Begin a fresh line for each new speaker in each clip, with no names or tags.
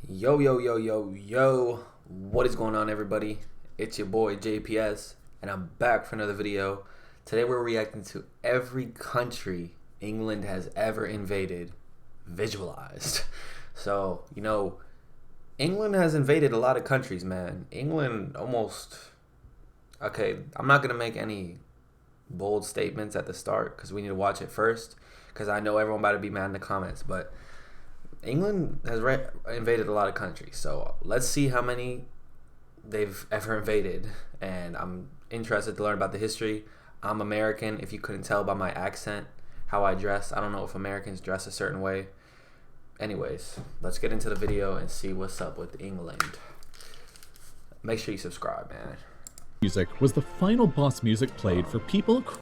Yo, yo, yo, yo, yo. What is going on, everybody? It's your boy JPS, and I'm back for another video. Today we're reacting to every country England has ever invaded, visualized. So, England has invaded a lot of countries, man. England almost... Okay, I'm not going to make any bold statements at the start because we need to watch it first, because I know everyone about to be mad in the comments, but England has invaded a lot of countries, so let's see how many they've ever invaded, and I'm interested to learn about the history. I'm American, if you couldn't tell by my accent, how I dress. I don't know if Americans dress a certain way. Anyways, let's get into the video and see what's up with England. Make sure you subscribe, man.
Music was the final boss music played for people across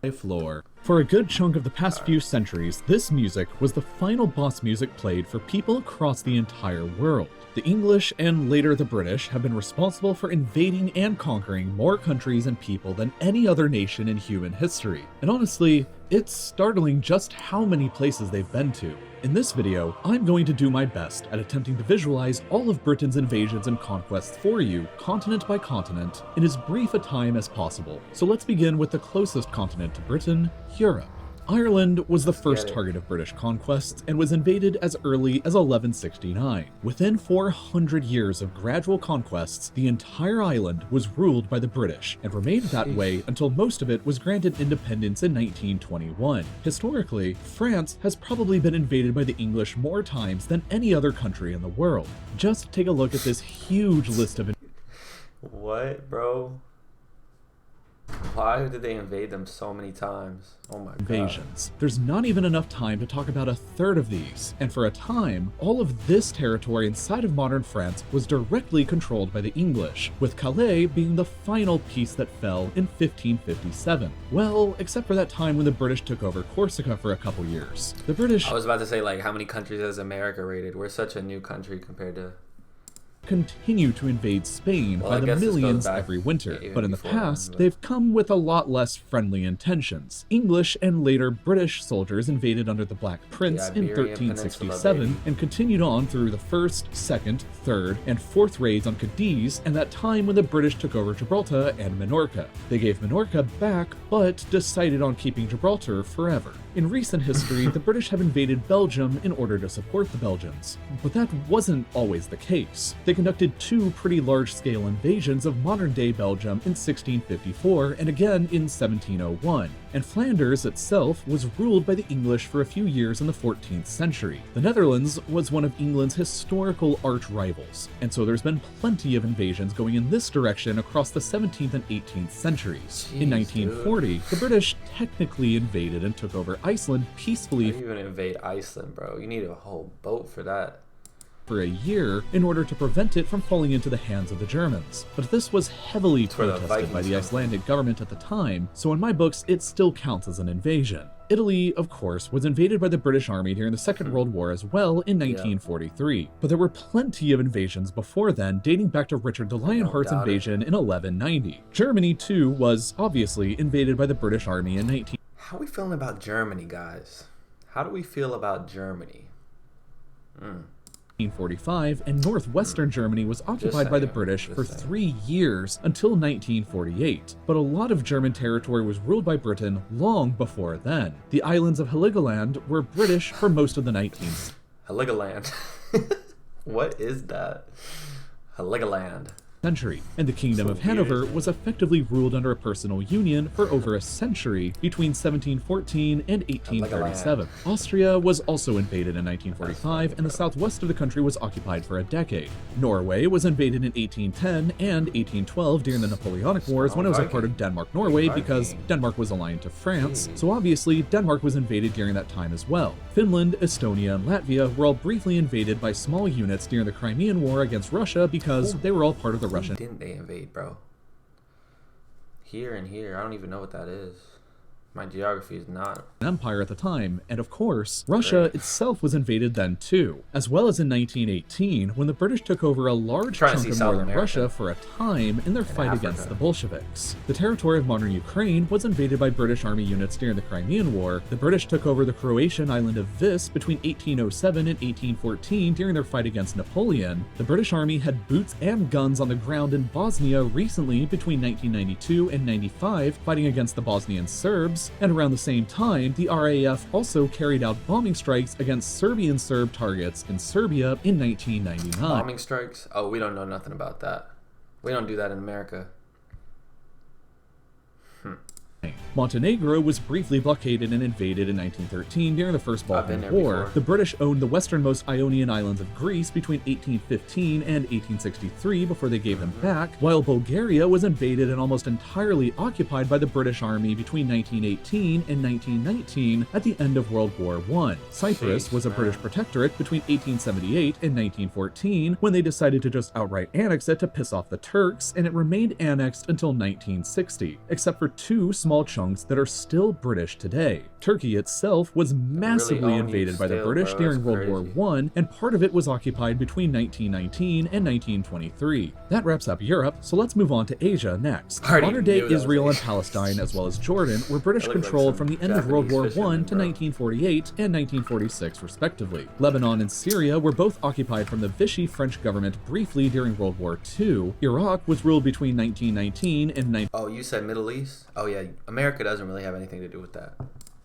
the floor. For a good chunk of the past few centuries, this music was the final boss music played for people across the entire world. The English and later the British have been responsible for invading and conquering more countries and people than any other nation in human history. And honestly, it's startling just how many places they've been to. In this video, I'm going to do my best at attempting to visualize all of Britain's invasions and conquests for you, continent by continent, in as brief a time as possible. So let's begin with the closest continent to Britain, Europe. Ireland was the first target of British conquests and was invaded as early as 1169. Within 400 years of gradual conquests, the entire island was ruled by the British and remained that way until most of it was granted independence in 1921. Historically, France has probably been invaded by the English more times than any other country in the world. Just take a look at this huge list of
What, bro? Why did they invade them so many times? Oh my god.
Invasions. There's not even enough time to talk about a third of these, and for a time, all of this territory inside of modern France was directly controlled by the English, with Calais being the final piece that fell in 1557. Well, except for that time when the British took over Corsica for a couple years. The British...
I was about to say, like, how many countries has America raided? We're such a new country compared to...
continue to invade Spain by the millions every winter, but in the past, they've come with a lot less friendly intentions. English and later British soldiers invaded under the Black Prince in 1367 and continued on through the first, second, third, and fourth raids on Cadiz and that time when the British took over Gibraltar and Minorca. They gave Minorca back, but decided on keeping Gibraltar forever. In recent history, the British have invaded Belgium in order to support the Belgians, but that wasn't always the case. They conducted two pretty large-scale invasions of modern-day Belgium in 1654 and again in 1701, and Flanders itself was ruled by the English for a few years in the 14th century. The Netherlands was one of England's historical arch-rivals, and so there's been plenty of invasions going in this direction across the 17th and 18th centuries. In 1940, the British technically invaded and took over Iceland peacefully.
How do you even invade Iceland, bro? You need a whole boat for that.
For a year in order to prevent it from falling into the hands of the Germans. But this was heavily protested by the Icelandic government at the time, so in my books it still counts as an invasion. Italy, of course, was invaded by the British Army during the Second World War as well in 1943, but there were plenty of invasions before then, dating back to Richard the Lionheart's invasion in 1190. Germany, too, was obviously invaded by the British Army in 19...
How are we feeling about Germany, guys? How do we feel about Germany?
1945, and northwestern Germany was occupied by the British for 3 years until 1948. But a lot of German territory was ruled by Britain long before then. The islands of Heligoland were British for most of the 19th.
Heligoland. What is that? Heligoland.
Century, and the Kingdom of Hanover was effectively ruled under a personal union for over a century between 1714 and 1837. Austria was also invaded in 1945, and the southwest of the country was occupied for a decade. Norway was invaded in 1810 and 1812 during the Napoleonic Wars when it was a part of Denmark-Norway because Denmark was aligned to France, so obviously Denmark was invaded during that time as well. Finland, Estonia, and Latvia were all briefly invaded by small units during the Crimean War against Russia because they were all part of the Russian.
Didn't they invade, bro? Here and here, I don't even know what that is. My geography is not
empire at the time, and of course, Russia itself was invaded then too, as well as in 1918 when the British took over a large chunk of northern Russia for a time in their fight against the Bolsheviks. The territory of modern Ukraine was invaded by British army units during the Crimean War. The British took over the Croatian island of Vis between 1807 and 1814 during their fight against Napoleon. The British army had boots and guns on the ground in Bosnia recently between 1992 and 95 fighting against the Bosnian Serbs, and around the same time, the RAF also carried out bombing strikes against Serbian Serb targets in Serbia in 1999.
Bombing strikes? Oh, we don't know nothing about that. We don't do that in America.
Montenegro was briefly blockaded and invaded in 1913 during the First Balkan War. The British owned the westernmost Ionian islands of Greece between 1815 and 1863 before they gave them back, while Bulgaria was invaded and almost entirely occupied by the British Army between 1918 and 1919 at the end of World War I. Cyprus was a British protectorate between 1878 and 1914 when they decided to just outright annex it to piss off the Turks, and it remained annexed until 1960, except for two small chunks that are still British today. Turkey itself was massively invaded by the British during World War I, and part of it was occupied between 1919 and 1923. That wraps up Europe, so let's move on to Asia next. Modern-day Israel and Palestine, as well as Jordan, were British-controlled from the end of World War I to 1948 and 1946, respectively. Lebanon and Syria were both occupied from the Vichy French government briefly during World War II. Iraq was ruled between 1919 and
Oh, you said Middle East? Oh yeah, America doesn't really have anything to do with that.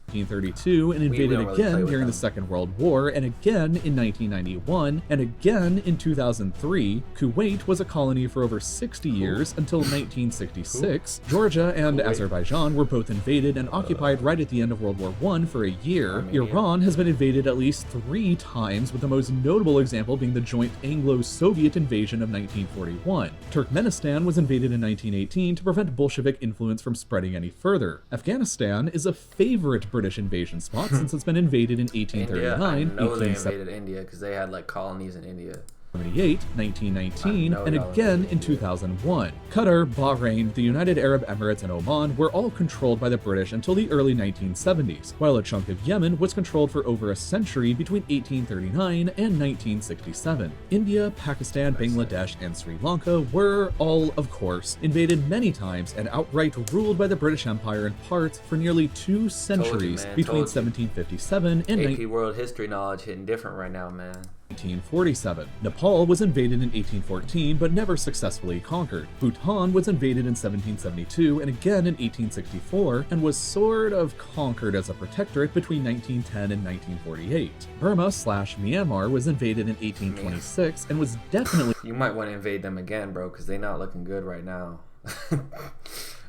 1932 and invaded again during the Second World War, and again in 1991, and again in 2003. Kuwait was a colony for over 60 years until 1966. Georgia and Azerbaijan were both invaded and occupied right at the end of World War I for a year. Iran has been invaded at least 3 times, with the most notable example being the joint Anglo-Soviet invasion of 1941. Turkmenistan was invaded in 1918 to prevent Bolshevik influence from spreading any further. Afghanistan is a favorite British invasion spot since it's been invaded in 1839,
India, I know they invaded India because they had like colonies in India.
1919, and again in 2001. Qatar, Bahrain, the United Arab Emirates, and Oman were all controlled by the British until the early 1970s, while a chunk of Yemen was controlled for over a century between 1839 and 1967. India, Pakistan, Bangladesh, and Sri Lanka were all, of course, invaded many times and outright ruled by the British Empire in parts for nearly 2 centuries between 1757 and
AP World History knowledge hitting different right now, man.
1847. Nepal was invaded in 1814 but never successfully conquered. Bhutan was invaded in 1772 and again in 1864 and was sort of conquered as a protectorate between 1910 and 1948. Burma/Myanmar was invaded in 1826 and was definitely...
You might want to invade them again, bro, because they're not looking good right now.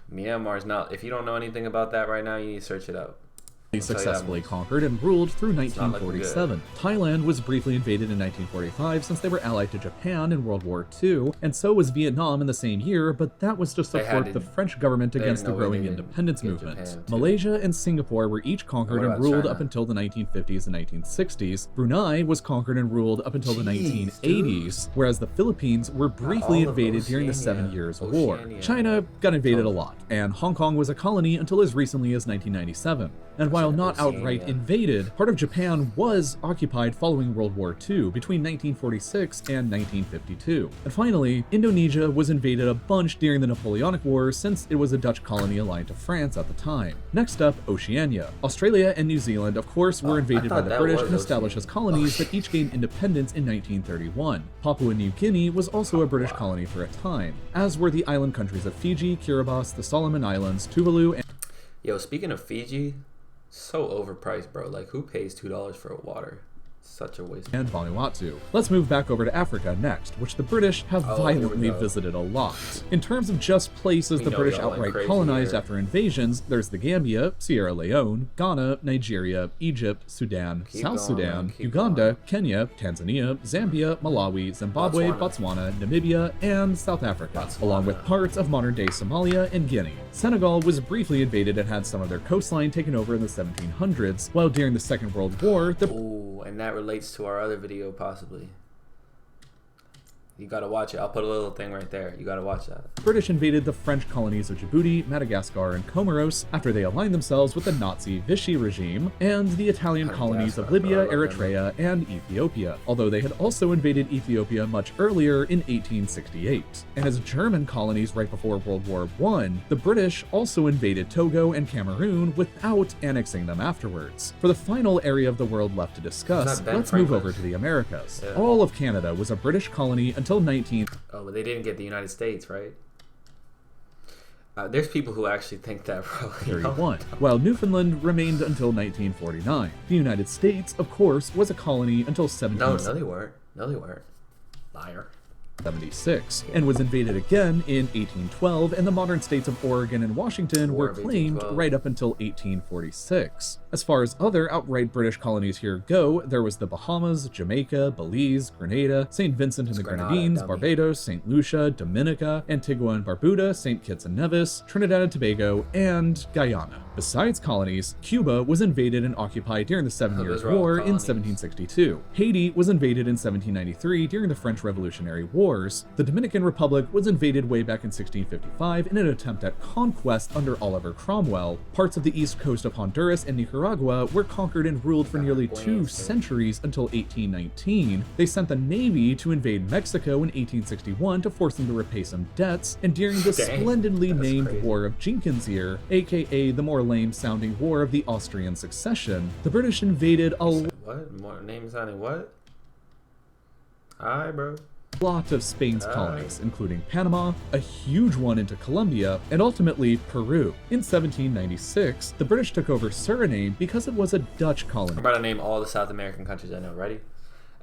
Myanmar's not... If you don't know anything about that right now, you need to search it out.
Successfully conquered and ruled through 1947. Thailand was briefly invaded in 1945 since they were allied to Japan in World War II, and so was Vietnam in the same year, but that was to support the French government against the growing independence movement. Malaysia and Singapore were each conquered and ruled up until the 1950s and 1960s. Brunei was conquered and ruled up until the 1980s, whereas the Philippines were briefly invaded during the 7 Years' War. China got invaded a lot, and Hong Kong was a colony until as recently as 1997. And while not outright invaded, part of Japan was occupied following World War II between 1946 and 1952. And finally, Indonesia was invaded a bunch during the Napoleonic Wars since it was a Dutch colony aligned to France at the time. Next up, Oceania. Australia and New Zealand, of course, were invaded by the British and established as colonies that each gained independence in 1931. Papua New Guinea was also a British colony for a time, as were the island countries of Fiji, Kiribati, the Solomon Islands, Tuvalu, and...
Yo, speaking of Fiji... So overpriced, bro. Like, who pays $2 for a water? Such a waste.
And Vanuatu. Let's move back over to Africa next, which the British have violently visited a lot. In terms of just places the British outright colonized after invasions, there's the Gambia, Sierra Leone, Ghana, Nigeria, Egypt, Sudan, South Sudan, Uganda, Kenya, Tanzania, Zambia, Malawi, Zimbabwe, Botswana, Namibia, and South Africa, along with parts of modern-day Somalia and Guinea. Senegal was briefly invaded and had some of their coastline taken over in the 1700s, while during the Second World War, the...
Ooh, and that relates to our other video, possibly. You gotta watch it. I'll put a little thing right there. You gotta watch that.
British invaded the French colonies of Djibouti, Madagascar, and Comoros after they aligned themselves with the Nazi Vichy regime, and the Italian colonies of Libya, Eritrea, and Ethiopia, although they had also invaded Ethiopia much earlier in 1868. And as German colonies right before World War I, the British also invaded Togo and Cameroon without annexing them afterwards. For the final area of the world left to discuss, let's move over to the Americas. Yeah. All of Canada was a British colony until
Oh, but they didn't get the United States, right? There's people who actually think that, bro.
31, while Newfoundland remained until 1949. The United States, of course, was a colony until 1776.
No, they weren't. No, they weren't. Liar.
And was invaded again in 1812, and the modern states of Oregon and Washington were claimed right up until 1846. As far as other outright British colonies here go, there was the Bahamas, Jamaica, Belize, Grenada, St. Vincent and the Grenadines, Barbados, St. Lucia, Dominica, Antigua and Barbuda, St. Kitts and Nevis, Trinidad and Tobago, and Guyana. Besides colonies, Cuba was invaded and occupied during the Seven Years' War in 1762. Haiti was invaded in 1793 during the French Revolutionary Wars. The Dominican Republic was invaded way back in 1655 in an attempt at conquest under Oliver Cromwell. Parts of the east coast of Honduras and Nicaragua were conquered and ruled for nearly 2 centuries until 1819. They sent the Navy to invade Mexico in 1861 to force them to repay some debts, and during the splendidly named War of Jenkins' Year, aka the more lame-sounding War of the Austrian Succession, the British invaded a
what? More name sounding what? Alright, bro.
Lot of Spain's colonies, including Panama, a huge one into Colombia, and ultimately Peru. In 1796, the British took over Suriname because it was a Dutch colony.
I'm about to name all the South American countries I know. Ready?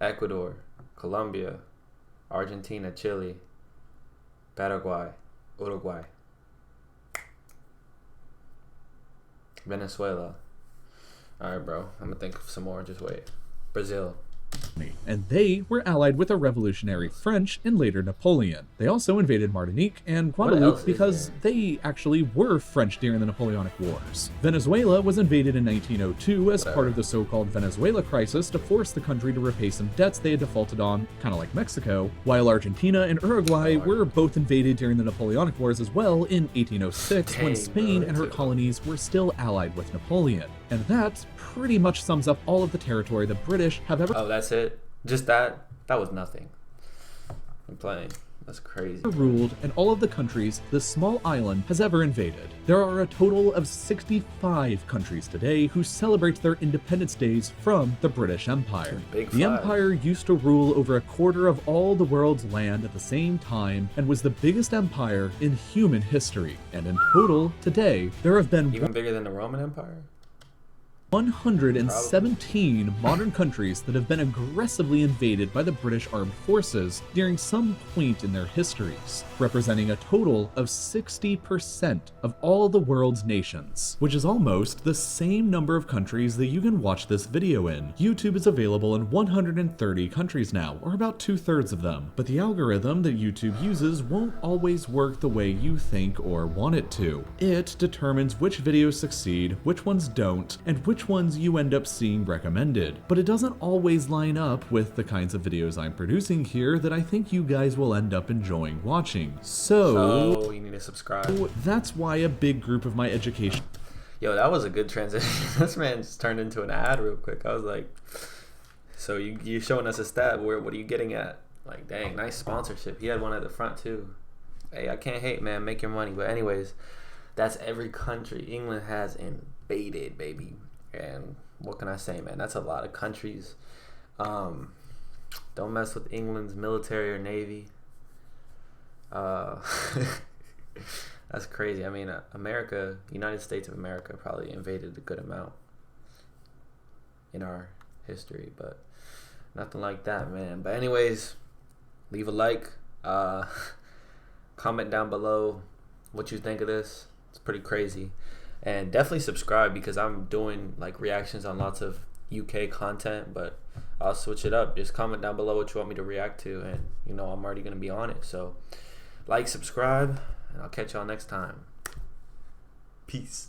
Ecuador, Colombia, Argentina, Chile, Paraguay, Uruguay, Venezuela. Alright, bro. I'm gonna think of some more. Just wait. Brazil.
And they were allied with the revolutionary French and later Napoleon. They also invaded Martinique and Guadeloupe because they actually were French during the Napoleonic Wars. Venezuela was invaded in 1902 as part of the so-called Venezuela crisis to force the country to repay some debts they had defaulted on, kind of like Mexico, while Argentina and Uruguay were both invaded during the Napoleonic Wars as well in 1806 when Spain and her colonies were still allied with Napoleon. And that pretty much sums up all of the territory the British have ever—
Oh, that's it? Just that? That was nothing. I'm playing. That's crazy.
Ruled, and all of the countries this small island has ever invaded. There are a total of 65 countries today who celebrate their independence days from the British Empire. The empire used to rule over a quarter of all the world's land at the same time and was the biggest empire in human history. And in total, today, there have been—
Even bigger than the Roman Empire?
117 modern countries that have been aggressively invaded by the British armed forces during some point in their histories, representing a total of 60% of all the world's nations, which is almost the same number of countries that you can watch this video in. YouTube is available in 130 countries now, or about 2/3 of them, but the algorithm that YouTube uses won't always work the way you think or want it to. It determines which videos succeed, which ones don't, and which ones you end up seeing recommended, but it doesn't always line up with the kinds of videos I'm producing here that I think you guys will end up enjoying watching. So
you need to subscribe.
That's why a big group of my education—
Yo, that was a good transition. This man just turned into an ad real quick. I was like, so you're showing us a stat. What are you getting at? Like, dang, nice sponsorship. He had one at the front too. Hey, I can't hate, man. Make your money. But anyways, that's every country England has invaded, baby. And what can I say, man? That's a lot of countries. Don't mess with England's military or navy. That's crazy. I mean, America, United States of America probably invaded a good amount in our history, but nothing like that, man. But anyways, leave a like. Comment down below what you think of this. It's pretty crazy. And definitely subscribe because I'm doing like reactions on lots of UK content, but I'll switch it up. Just comment down below what you want me to react to, and you know I'm already going to be on it. So like, subscribe, and I'll catch y'all next time. Peace.